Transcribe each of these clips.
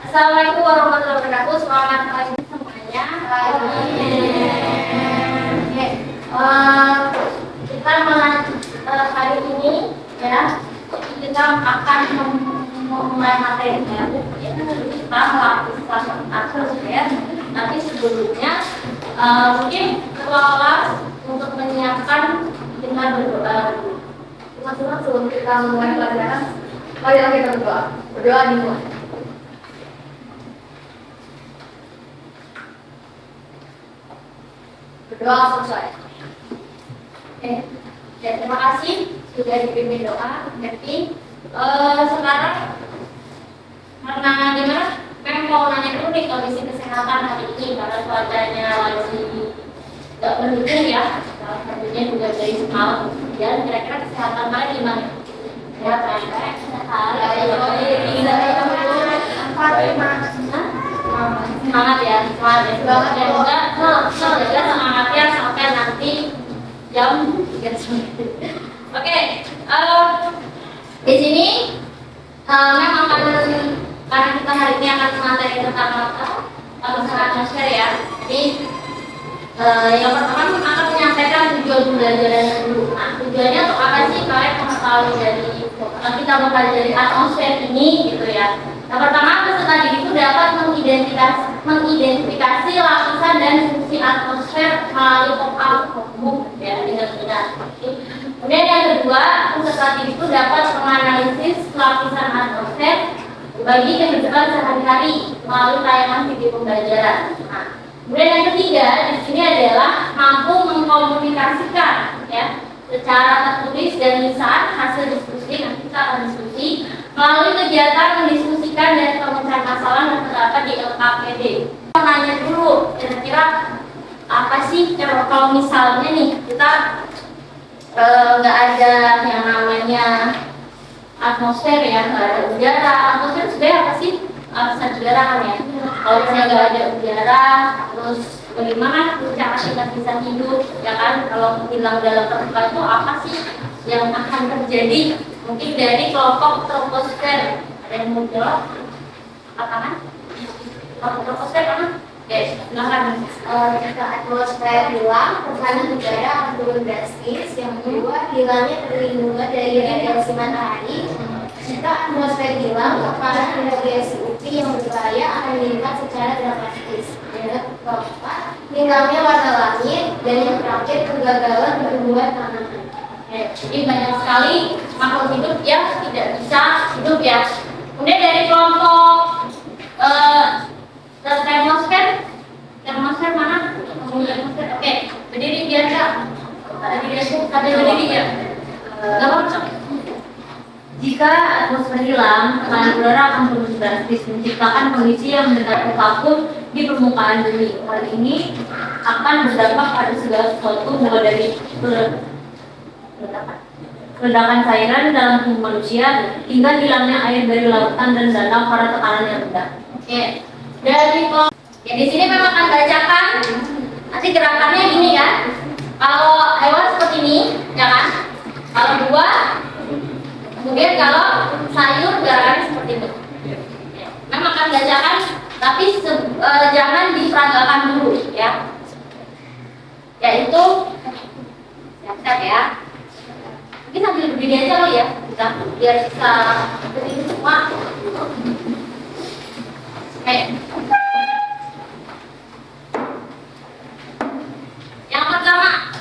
Assalamualaikum warahmatullahi wabarakatuh. Selamat pagi semuanya. Oke, kita hari ini ya kita akan memulai materi baru yaitu kita lapisan atmosfer. Tapi sebelumnya mungkin ketua kelas untuk menyiapkan dengan berdoa dulu. Mas sebelum kita mulai pelajaran, mari kita berdoa. Berdoa dimulai. Berdoa selesai. Oke, ya, terima kasih sudah dipimpin doa. Jadi sekarang karena gimana? Memang mau nanya dulu nih kondisi kesehatan hari ini karena cuacanya lagi nggak mendukung ya. Salah satunya juga dari semalam. Dan kira-kira kesehatan kalian gimana? Ya, baik. Semangat ya, semangat ya. Juga semangatnya sampai nanti jam 3 sore. Oke, di sini memang karena kita hari ini akan mengatasi tentang atmosfer ya. Jadi yang pertama akan menyampaikan tujuan pembelajaran dulu. Nah, tujuannya untuk apa sih kalian mengetahui dari kita mempelajari atmosfer ini gitu ya. Yang pertama peserta didik itu dapat mengidentifikasi lapisan dan fungsi atmosfer melalui pengalaman ya dengan benar. Kemudian yang kedua peserta didik itu dapat menganalisis lapisan atmosfer bagi kehidupan sehari-hari melalui tayangan video pembelajaran. Nah, kemudian yang ketiga di sini adalah mampu mengkomunikasikan ya secara tertulis dan lisan hasil diskusi. Nanti kita akan diskusi melalui kegiatan mendiskusikan dan pemecahan masalah yang terdapat di LKPD. Kita nanya dulu kira-kira apa sih kalau misalnya nih kita nggak ada yang namanya atmosfer ya, nggak ada udara. Atmosfer sebenarnya apa sih? Lapisan udara kan ya. Kalau misalnya nggak ada udara, terus bagaimana cara kita bisa hidup ya kan? Kalau hilang dalam terbuka itu apa sih yang akan terjadi? Mungkin dari kelompok troposfer. Ada yang mau jawab? Apa kelompok troposfer mana? Oke, silakan. Jika atmosfer hilang, tekanan udara akan turun drastis. Yang kedua, hilangnya perlindungan dari radiasi matahari. Jika atmosfer hilang, tekanan radiasi UV yang berbahaya akan meningkat secara dramatis. Yang keempat, hilangnya warna langit. Dan yang terakhir, kegagalan pertumbuhan tanaman. Jadi banyak sekali makhluk hidup yang tidak bisa hidup ya. Kemudian dari kelompok termosfer mana? Termosfer. Oke, berdiri biasa. Ada berdiri ya. Jika atmosfer hilang, tekanan udara akan turun drastis, menciptakan kondisi yang mendekati vakum di permukaan bumi. Hal ini akan berdampak pada segala sesuatu, mulai dari ledakan cairan dalam tubuh manusia hingga hilangnya air dari lautan dan danau karena tekanan yang rendah. Oke, dari ya di sini memang akan bacakan nanti gerakannya gini kan. Kalau hewan seperti ini, ya kan? Kalau buah, kemudian kalau sayur gerakannya seperti itu. Memang akan bacakan, tapi jangan diperagakan dulu ya. Yaitu siap-siap ya. Mungkin sambil berdiri aja lo ya, biar bisa berdiri semua. Oke. Yang pertama,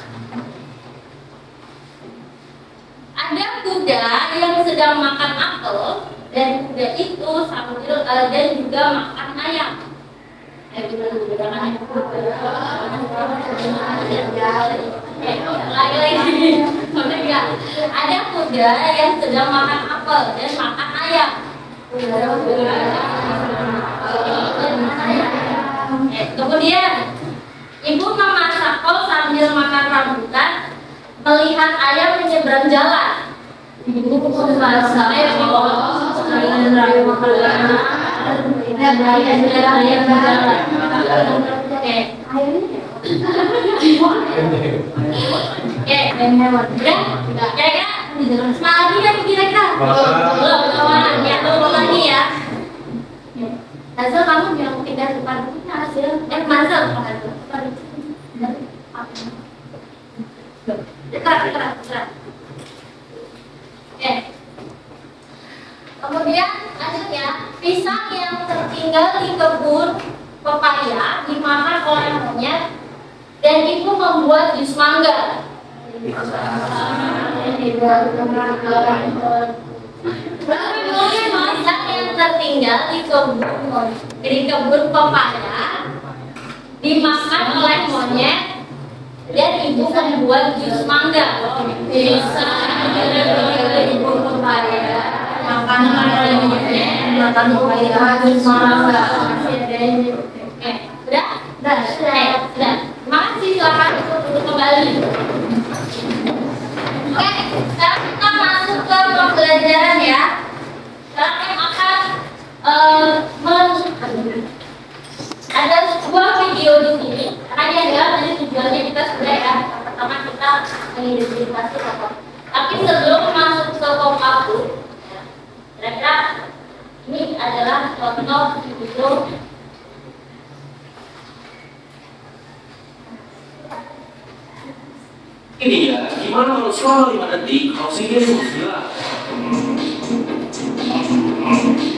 ada kuda yang sedang makan apel dan kuda itu sambil dan juga makan ayam. Lagi-lagi. Ada kuda yang sedang makan apel dan makan ayam. Kemudian ibu memasak kol sambil makan rambutan, melihat ayam menyeberang jalan. Ibu saya kira-kira semangat kan kira-kira belum ya lagi ya. Hasil kamu yang pindah depan ini hasil Hazel dekat. Oke. Kemudian lanjutnya, pisang yang tertinggal di kebun pepaya dimakan oleh monyet dan itu membuat jus mangga. Kemudian pisang yang tertinggal di kebun pepaya dimakan oleh monyet dan ibu membuat jus mangga. Pisang yang tertinggal di kebun pepaya makan oleh monyet makan pepaya jus mangga. Oke, sudah. Terima kasih, silakan untuk kembali. Oke, sekarang kita masuk ke pembelajaran ya. Sekarang yang akan ada sebuah video di sini. Karena dia tadi tujuannya kita sudah ya. Pertama kita mengidentifikasi tokoh. Tapi sebelum masuk ke Kopassus, kira-kira ini adalah contoh video. Ini ya, gimana kalau selama 5 detik oksigen menghilang?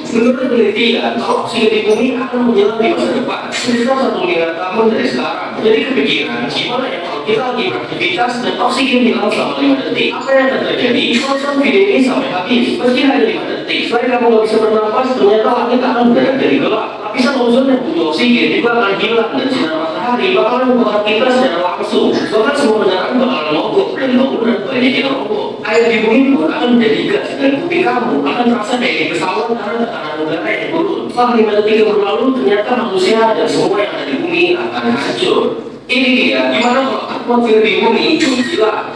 Menurut penelitian, kalau oksigen di bumi akan menghilang di masa depan sekitar 1 miliar tahun dari sekarang. Jadi kepikiran, gimana ya kalau kita lagi beraktivitas dan oksigen hilang selama 5 detik? Apa yang akan terjadi? Tonton video ini sampai habis. Meski hanya 5 detik, selain kamu gak bisa bernapas, ternyata langit akan mendadak jadi gelap. Lapisan ozon yang butuh oksigen juga akan hilang dan sinar matahari bakalan membakar kita secara langsung. Bahkan semua kendaraan bakalan mogok dan bangunan banyak yang roboh. Air di bumi pun akan menjadi gas dan kuping kamu akan terasa kayak di pesawat karena tekanan udara yang turun. Setelah 5 detik yang berlalu, ternyata manusia dan semua yang ada di bumi akan hancur. Ini dia, gimana kalau atmosfer di bumi itu hilang?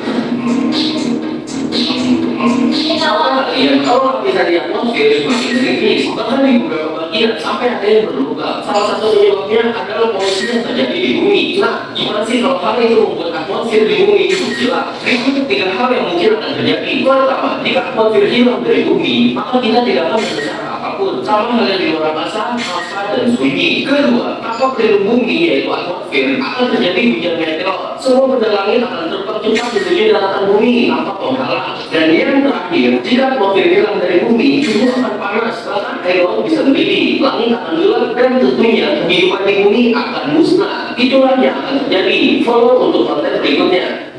Kalau lapisan di atmosfer semakin sedikit, bahkan di beberapa bagian sampai ada yang berluka. Salah satu penyebabnya adalah polusi yang terjadi di bumi. Nah, gimana sih kalau hal itu membuat atmosfer di bumi itu hilang? Berikut 3 hal yang mungkin akan terjadi. Pertama, jika atmosfer hilang dari bumi, maka kita tidak akan mendengar apapun. Sama halnya di luar angkasa, hampa dan sunyi. Kedua, tanpa pelindung bumi yaitu atmosfer akan terjadi hujan meteor. Semua benda langit akan terbang cepat menuju daratan bumi tanpa penghalang. Dan yang terakhir, jika atmosfer hilang dari bumi, suhu akan panas, bahkan air laut bisa mendidih, langit akan gelap, dan tentunya kehidupan di bumi akan musnah. Itulah yang akan terjadi. Follow untuk konten berikutnya.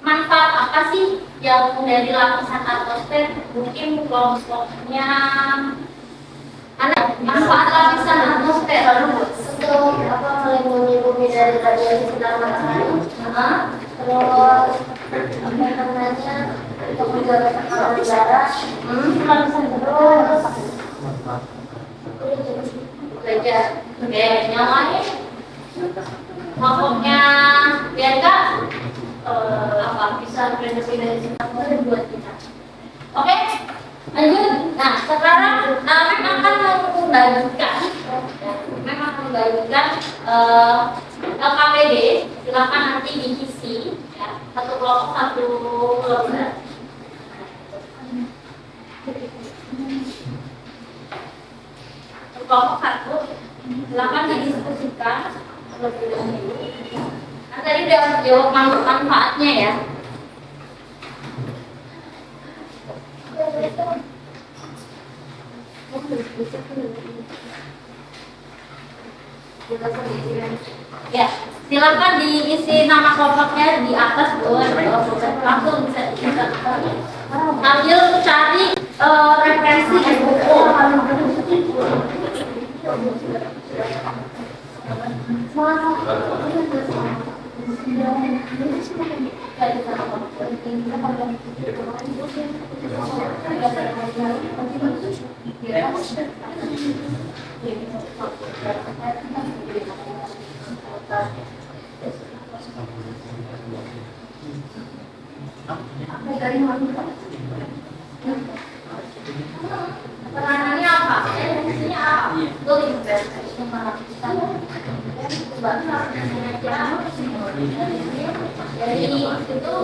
Manfaat apa sih yang dari lapisan atmosfer? Mungkin kelompoknya manfaat lapisan atmosfer Untuk melindungi bumi dari radiasi sinar matahari. Terus untuk menjaga tekanan udara. Terus belajar. Oke, yang lain kelompoknya Bianca bisa berinteraksi dari sinar buat kita. Oke, lanjut. Nah, sekarang akan membagikan LKPD. Silakan nanti diisi ya, satu kelompok satu lembar. Kelompok 1 silakan didiskusikan terlebih dahulu. Nah, tadi udah jawab manfaatnya ya. Ya, silakan diisi nama kelompoknya di atas bawah langsung bisa sambil cari referensi di buku. Peranannya apa? Fungsinya apa? Dari itu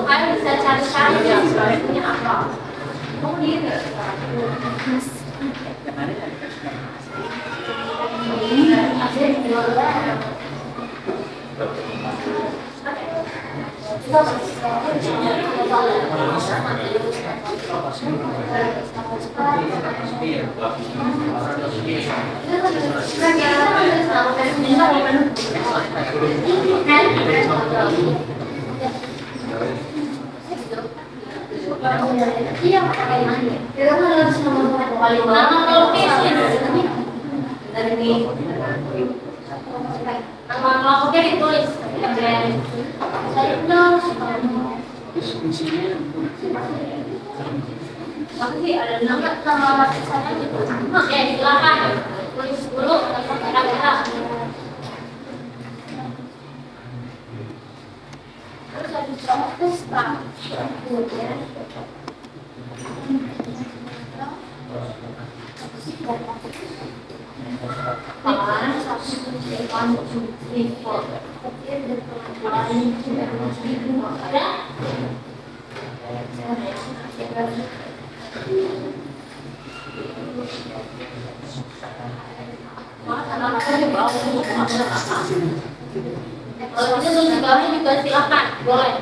kalian bisa cari-cari ya fungsinya apa. Iya, kita harus Nama pelukis dari nama kelompoknya ditulis. Apa sih ada nama saya gitu? Ya silakan tulis dulu kira-kira. Terus ada proses kemudian kalau itu tulis bawahnya juga silakan, boleh.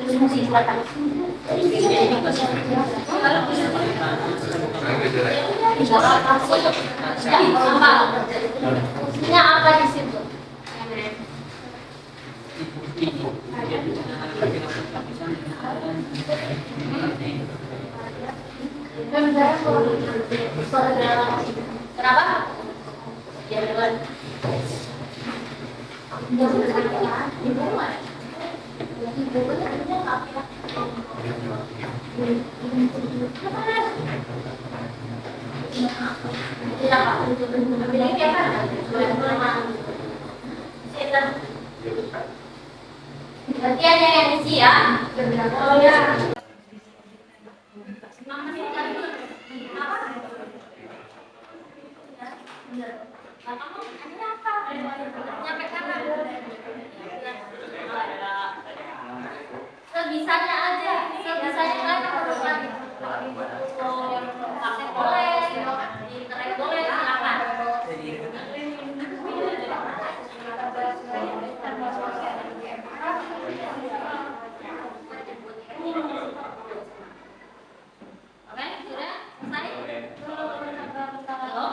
Silakan. Fungsinya apa di situ? Kenapa? Ya, duluan. Berarti ada yang isi ya? Oh ya. Sebisanya aja, sebisanya kan harus lagi. Pakai boleh, internet boleh, silakan. Oke, sudah selesai? Halo?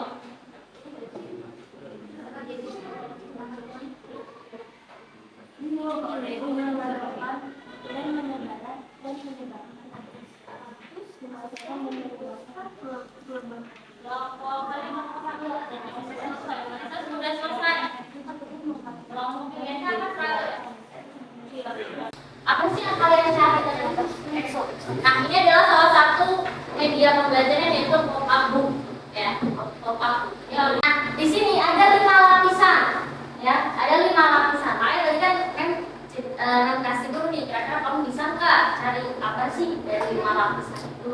Sudah selesai. Apa sih yang kalian cari dari EXO? Nah, ini adalah salah satu media pembelajaran yaitu pop-up book, ya, pop-up. Nah, di sini ada 5 lapisan, ya, ada 5 lapisan. Makanya tadi kan kasih dulu nih, kira-kira kamu bisa nggak cari apa sih dari 5 lapisan itu?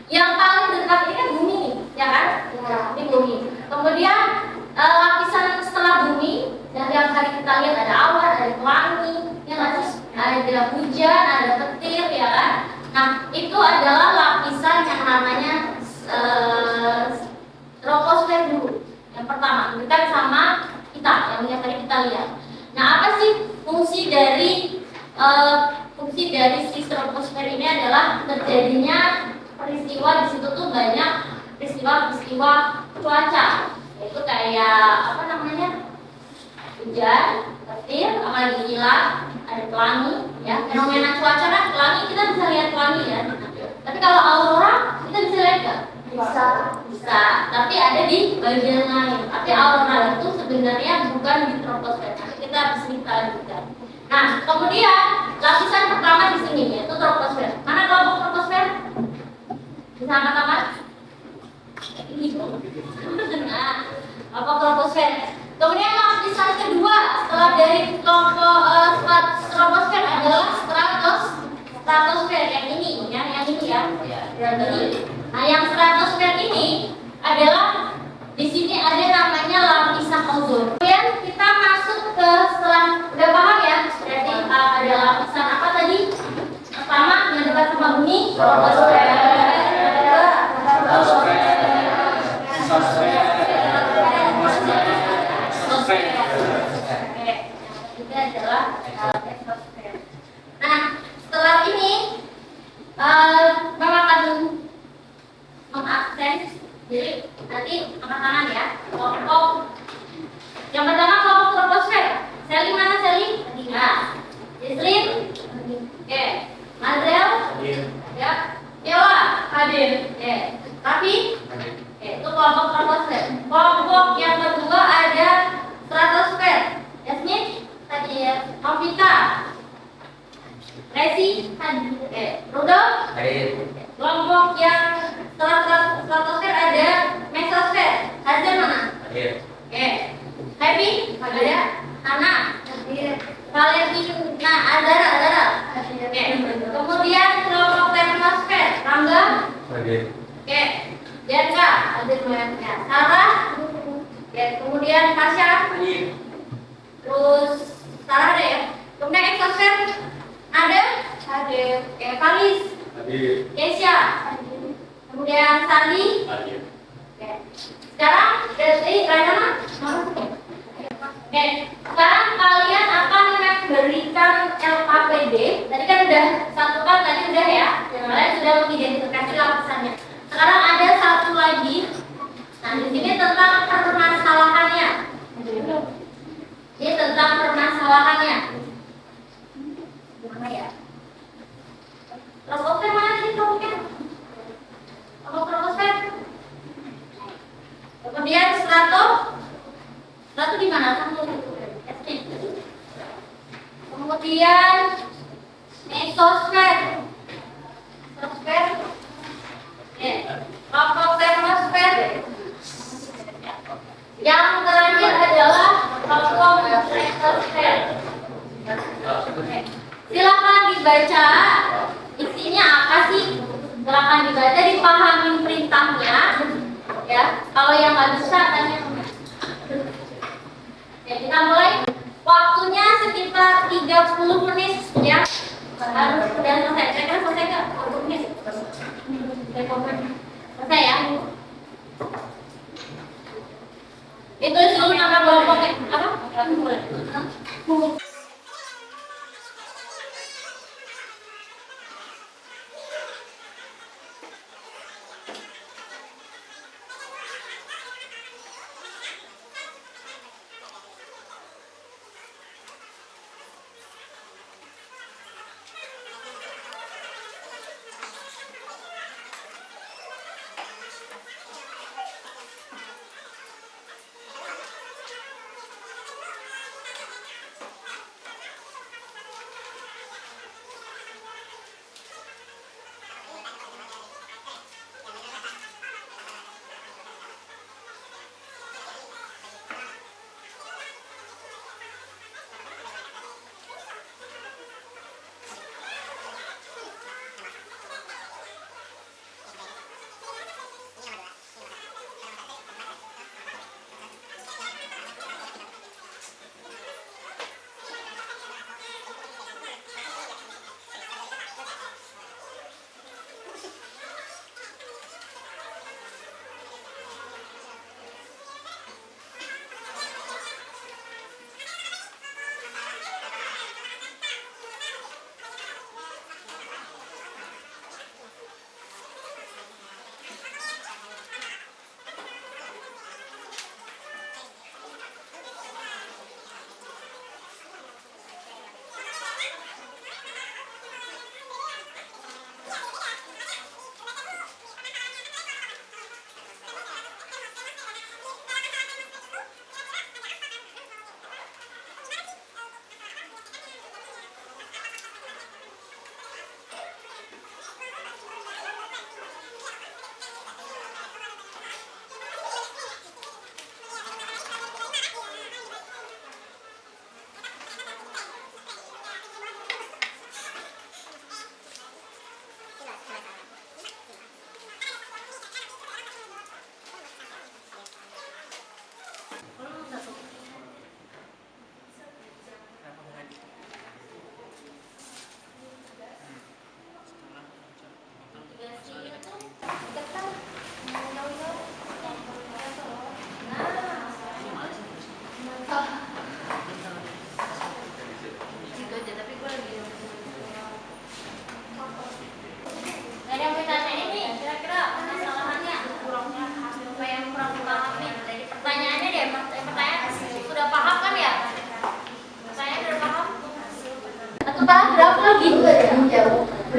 Yang paling dekat ini kan bumi nih, ya kan? Ini bumi. Kemudian lapisan setelah bumi, dan yang tadi kita lihat ada awan, ada pelangi, ya kan? Ada hujan, ada petir, ya kan? Nah, itu adalah lapisan yang namanya troposfer dulu. Yang pertama, dekat sama kita, yang tadi kita lihat. Nah, apa sih fungsi dari si troposfer ini adalah terjadinya peristiwa di situ tuh banyak peristiwa cuaca, yaitu kayak apa namanya, hujan, petir, apalagi kilat, ada pelangi, ya, fenomena cuaca kan pelangi kita bisa lihat pelangi ya. Tapi kalau aurora kita bisa lihat nggak? Bisa. Tapi ada di bagian lain. Tapi aurora itu sebenarnya bukan di troposfer. Nanti kita bisa lanjutkan. Nah, kemudian lapisan pertama di sini yaitu troposfer. Mana kelompok troposfer? Bisa angkat tangan? Ini. Nah, apa troposfer? Kemudian lapisan kedua setelah dari kelompok troposfer adalah stratosfer yang ini, ya, yang ini ya. Yang ini. Nah, yang stratosfer ini adalah di sini ada namanya lapisan ozon. Kemudian kita masuk ke setelah udah paham ya, berarti ada lapisan apa tadi? Pertama yang dekat sama bumi, troposfer. Bapak akan mengaksen, jadi nanti angkat tangan ya. Kelompok yang pertama kelompok troposfer. Seli mana Seli? Nah, Islin, oke. Mazel, ya. Dewa, hadir, oke. Tapi, oke, itu kelompok troposfer. Kelompok yang kedua ada stratosfer. Yasmin, tadi ya. Novita, Resi, hadir, oke. Rudolf, hadir. Kelompok yang setelah stratosfer ada mesosfer. Hasil mana? Hadir. Oke. Happy, ada. Hana, hadir. Valentina, Azara. Oke. Kemudian kelompok termosfer. Rangga, hadir. Oke. Janka, hadir banyak. Sarah, oke. Kemudian Tasya, hadir. Terus Sarah ada ya. Kemudian eksosfer ada, hadir. Oke. Faris, hadir. Kesia, hadir. Kemudian Sandi, hadir. Oke. Sekarang dari Rana, oke. Sekarang kalian akan memberikan LKPD. Tadi kan udah satu kan tadi udah ya. Kalian sudah mengidentifikasi lapisannya. Sekarang ada satu lagi. Nah di sini tentang permasalahannya. Ini tentang permasalahannya. Gimana ya? Troposfer mana sih troposfer? Troposfer. Kemudian strato di mana? Kemudian mesosfer. Kelompok termosfer. Yang terakhir adalah kelompok eksosfer. Silakan dibaca isinya apa sih? Silakan dibaca, dipahami perintahnya. Ya, kalau yang nggak bisa tanya. Ya, kita mulai. Waktunya sekitar 30 menit ya. Harus sudah selesai. Saya kira selesai nggak? 30 menit. Selesai ya. Itu dulu nama kelompoknya apa?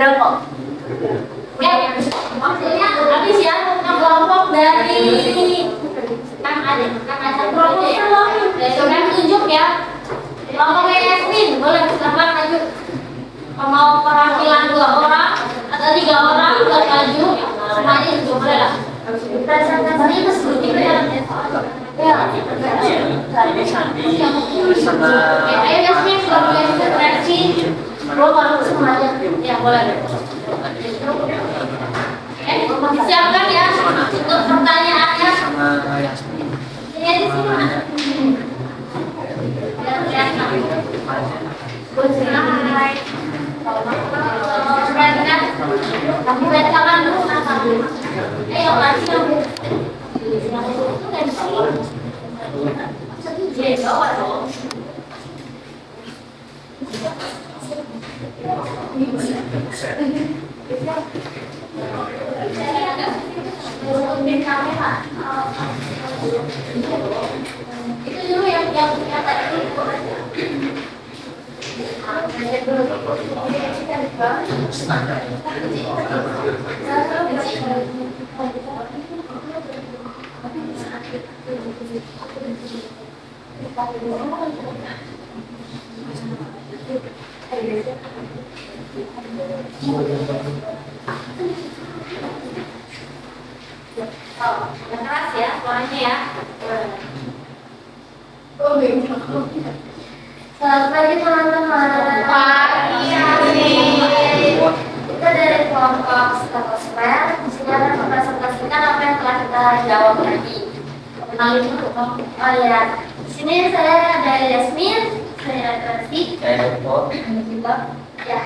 berapa? Oke, maksudnya habis ya kelompok dari Kang Ade, kelompok kan tunjuk ya. Kelompoknya Yasmin, boleh silakan maju. Mau perwakilan 2 orang atau 3 orang buat maju, semuanya tunjuk boleh lah. Presentasinya itu sebelumnya ya. Ayo Yasmin, kalau Yasmin reaksi, baru semuanya. Ya boleh. Disiapkan ya untuk pertanyaannya. Ini di sini. Kamu bacakan dulu. Ayo kasih itu dulu yang tadi yang keras ya suaranya ya. Selamat pagi teman-teman. Pagi kita dari kelompok Statosfer. Di sini akan mempresentasikan apa yang telah kita jawab tadi. Kenalin dulu. Oh ya, di sini saya ada Yasmin, saya ada Rasi, saya ada ya.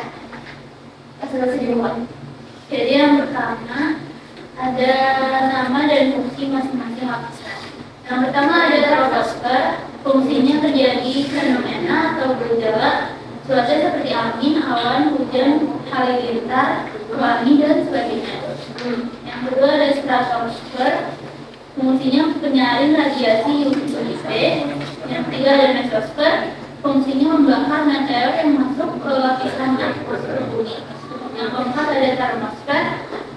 Sudah sejumlah. Jadi yang pertama ada nama dan fungsi masing-masing lapisan. Yang pertama ada troposfer, fungsinya terjadi fenomena atau gejala cuaca seperti angin, awan, hujan, halilintar, pelangi dan sebagainya. Yang kedua ada stratosfer, fungsinya penyaring radiasi UV. Yang ketiga ada mesosfer, fungsinya membakar meteor yang masuk ke lapisan atmosfer bumi. Yang keempat ada termosfer,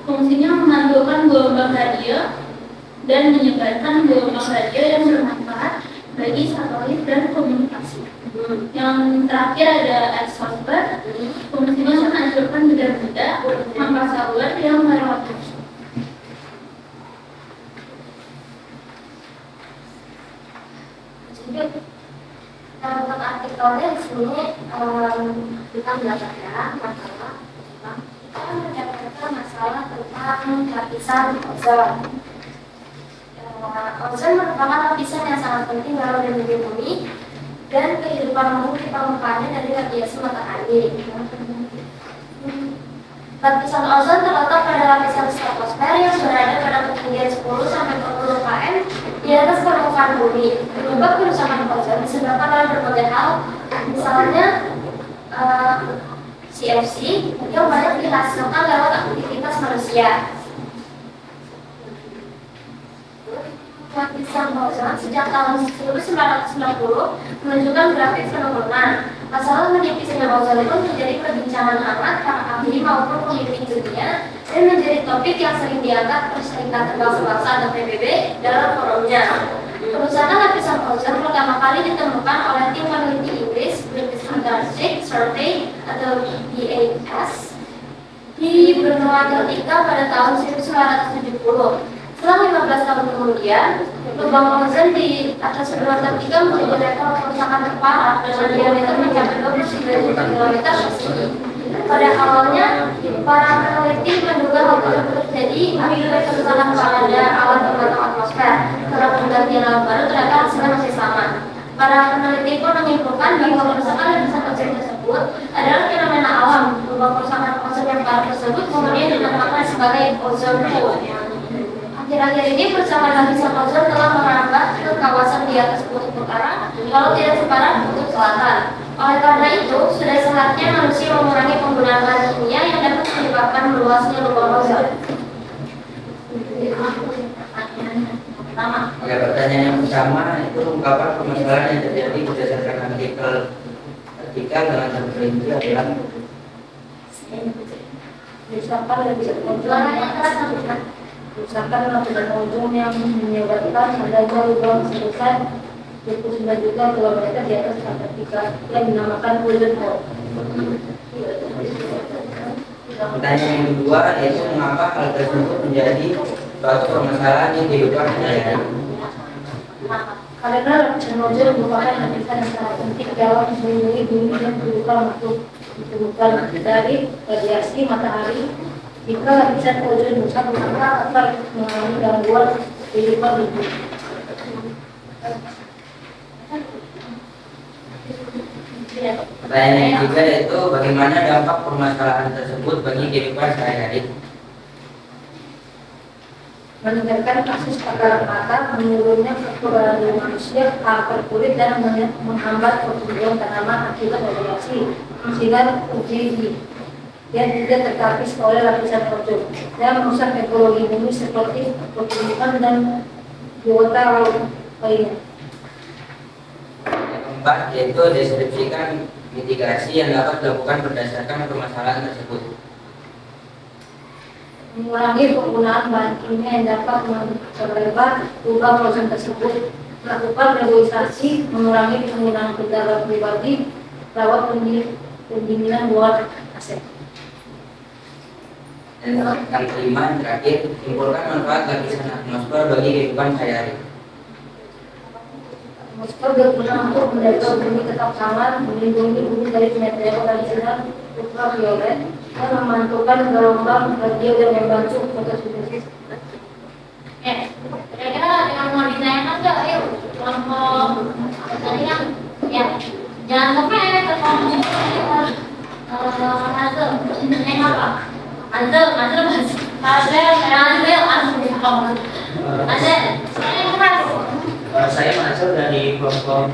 fungsinya memantulkan gelombang radio dan menyebarkan gelombang radio yang bermanfaat bagi satelit dan komunikasi. Yang terakhir ada exosfer, fungsinya menghancurkan benda-benda angkasa luar yang melewati. Untuk artikelnya di sini kita belajar masalah masalah tentang lapisan ozon. Ozon merupakan lapisan yang sangat penting dalam melindungi bumi dan kehidupan makhluk di permukaannya dari radiasi matahari. Lapisan ozon terletak pada lapisan stratosfer yang berada pada ketinggian 10 sampai 40 km di atas permukaan bumi. Penyebab kerusakan ozon disebabkan oleh berbagai hal, misalnya CFC yang banyak dihasilkan lewat aktivitas manusia. Lapisan ozon sejak tahun 1990 menunjukkan grafik penurunan. Masalah menipisnya ozon itu menjadi perbincangan hangat para ahli maupun pemimpin dunia dan menjadi topik yang sering diangkat Perserikatan Bangsa-Bangsa atau PBB dalam forumnya. Kerusakan lapisan ozon pertama kali ditemukan oleh tim peneliti Inggris British Antarctic Survey atau BAS di benua Antartika pada tahun 1970. Setelah 15 tahun kemudian, lubang ozon di atas benua Antartika menjadi rekor kerusakan terparah dengan diameter mencapai 29 juta kilometer persegi. Pada awalnya, para peneliti menduga hal tersebut terjadi akibat kerusakan pada alat pemantau atmosfer. Karena penggantian alat baru ternyata hasilnya masih sama. Para peneliti pun menyimpulkan bahwa kerusakan lapisan ozon tersebut adalah fenomena alam. Lubang kerusakan ozon yang parah tersebut kemudian dinamakan sebagai ozon hole. Akhir-akhir ini kerusakan lapisan ozon telah merambah ke kawasan di atas kutub utara, walau tidak separah kutub selatan. Oleh karena itu, sudah seharusnya manusia mengurangi penggunaan bahan kimia yang dapat menyebabkan meluasnya lubang ozon. Ya, pertanyaan yang pertama itu ungkapan permasalahan yang terjadi berdasarkan artikel dengan terperinci adalah Misalkan lebih Suaranya keras apa? misalkan lapisan ozon yang menyebabkan adanya lubang sebesar 29 juta kilometer di atas Antartika yang dinamakan ozon hole. Pertanyaan yang kedua yaitu mengapa hal tersebut menjadi suatu permasalahan di kehidupan sehari-hari? Karena lapisan ozon merupakan lapisan yang sangat penting dalam melindungi bumi dan kehidupan makhluk ditemukan dari radiasi matahari. Jika lapisan ozon rusak, maka akan mengalami gangguan kehidupan di bumi. Pertanyaan yang ketiga yaitu bagaimana dampak permasalahan tersebut bagi kehidupan sehari-hari? Meningkatkan kasus patahan mata, menurunnya kekebalan manusia, kanker kulit, dan menghambat pertumbuhan tanaman akibat radiasi sinar UVB yang tidak terkapis oleh lapisan ozon dan merusak ekologi bumi seperti pertumbuhan dan biota laut lainnya. Yang keempat yaitu deskripsikan mitigasi yang dapat dilakukan berdasarkan permasalahan tersebut. Mengurangi penggunaan bahan kimia yang dapat memperlebar lubang ozon tersebut, melakukan reboisasi, mengurangi penggunaan kendaraan pribadi, rawat pendinginan buat AC. Dan yang kelima yang terakhir, simpulkan manfaat lapisan atmosfer bagi kehidupan sehari-hari. Atmosfer berguna untuk menjaga bumi tetap hangat, melindungi bumi dari meteor sinar ultraviolet, dan memantulkan gelombang radio dan membantu fotosintesis. Kira-kira yang mau ditanyakan nggak? Ayo, kelompok tadi kan, ya, jangan sampai ke kelompok Hazel, apa? Hazel, Saya Mansur dari kelompok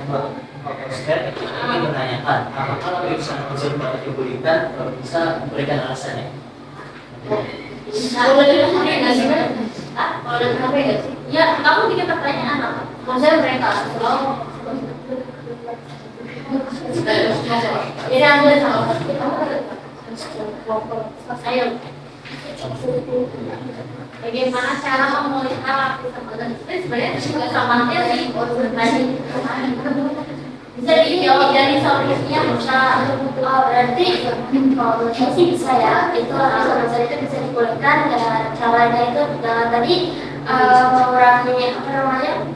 Fotosfer ingin menanyakan apakah lapisan ozon pada tubuh kita bisa memberikan alasannya? Boleh sampai nggak sih? Boleh sampai nggak sih? Ya, kamu bikin pertanyaan apa? Maksudnya mereka jadi ambil sama ayo. Bagaimana cara memulihkan lapisan ozon? Sebenarnya juga sama sih tadi. Bisa dijawab dari solusinya bisa. Berarti kalau sih bisa ya, itu lapisan ozon itu bisa dipulihkan dengan caranya itu tadi mengurangi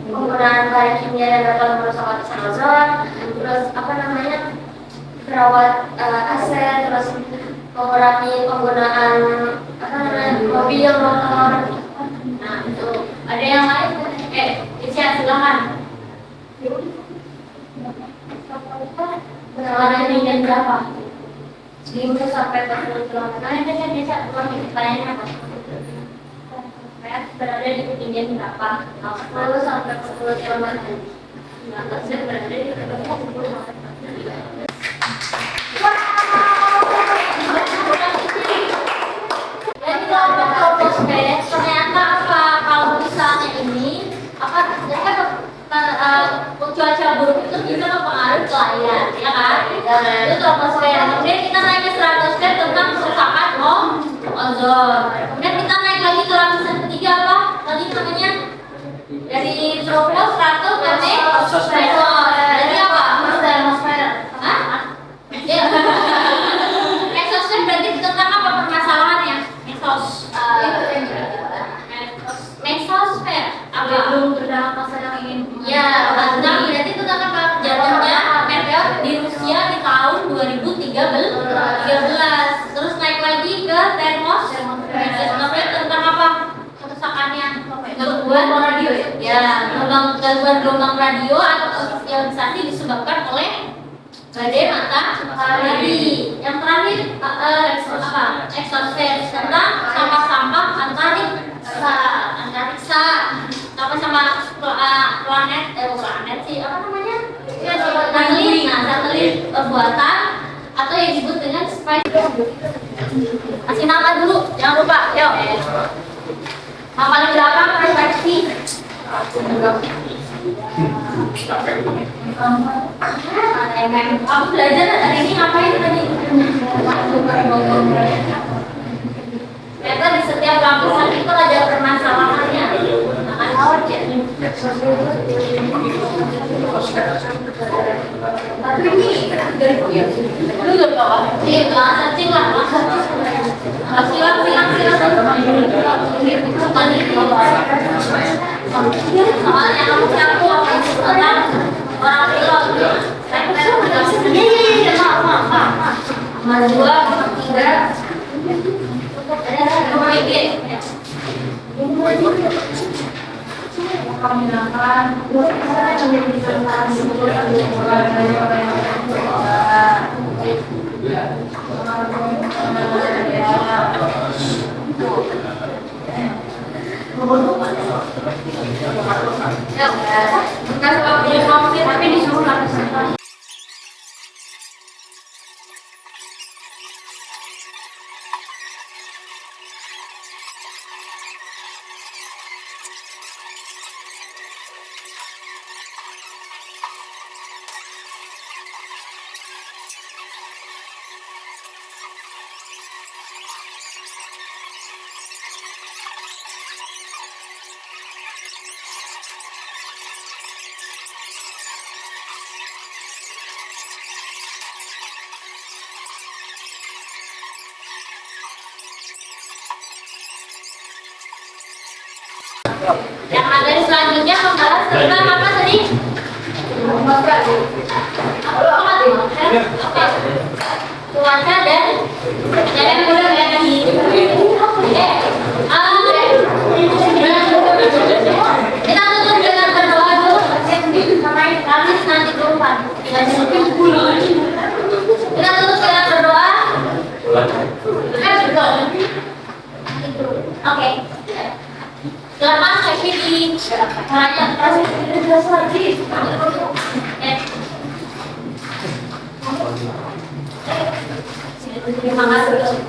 penggunaan bahan kimia yang dapat merusak lapisan ozon, terus merawat AC, terus mengurangi penggunaan mobil, motor. Nah itu ada yang lain? Silakan. Kecepatan tinggi berapa? 10 sampai 40 km. Bisa pertanyaannya apa? Berada di ketinggian berapa? 10 sampai 40 km. Saya berada di ketinggian 10 sampai 40 km. Jadi kalau prospek ternyata apa? Kalau misalnya ini cuaca buruk itu bisa mempengaruhi ke layar, ya kan? Itu troposfer. Kemudian kita naik ke stratosfer tentang kerusakan ozon. Kemudian kita naik lagi ke lapisan ketiga apa? Tadi namanya dari tropos, strato, dan mesosfer. Jadi apa? Mesosfer. Hah? Ya. Mesosfer berarti tentang apa permasalahannya? Mesosfer. Apa? Belum dalam masa yang ingin. Ya, berarti itu tentang apa? Jatuhnya meteor di Rusia di tahun 2013. Terus naik lagi ke termos. Tentang apa? Kerusakannya gangguan radio ya. Gangguan gelombang radio atau ionisasi disebabkan oleh badai matahari. Yang terakhir eksosfer tentang sampah-sampah antariksa sama planet sih apa namanya? Satelit. Nah, satelit buatan atau yang disebut dengan space. Kasih nama dulu, jangan lupa. Yuk. Yang paling belakang perspektif. Kamu belajar hari ini ngapain tadi? ternyata di setiap lapisan itu ada permasalahannya. Tapi ini dari Lu udah bawa? Iya, searching lah. Soalnya kamu campur orang pilot. Iya, maaf. Nomor 2, 3. Nomor 3. Bukan waktu konflik tapi disuruh lakukan. Yang materi selanjutnya membahas tentang apa tadi? Cuaca dan yang mudah kayak gini. Kita tutup dengan berdoa dulu. Kami nanti keluar. Kita tutup dengan berdoa. Oke. Selamat sesi di banyak lagi. Terima kasih.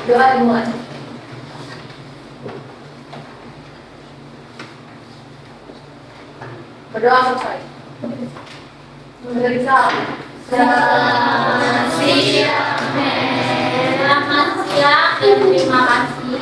doa ilmuwan. Berdoa selesai. Memeriksa. Selamat siang dan terima kasih.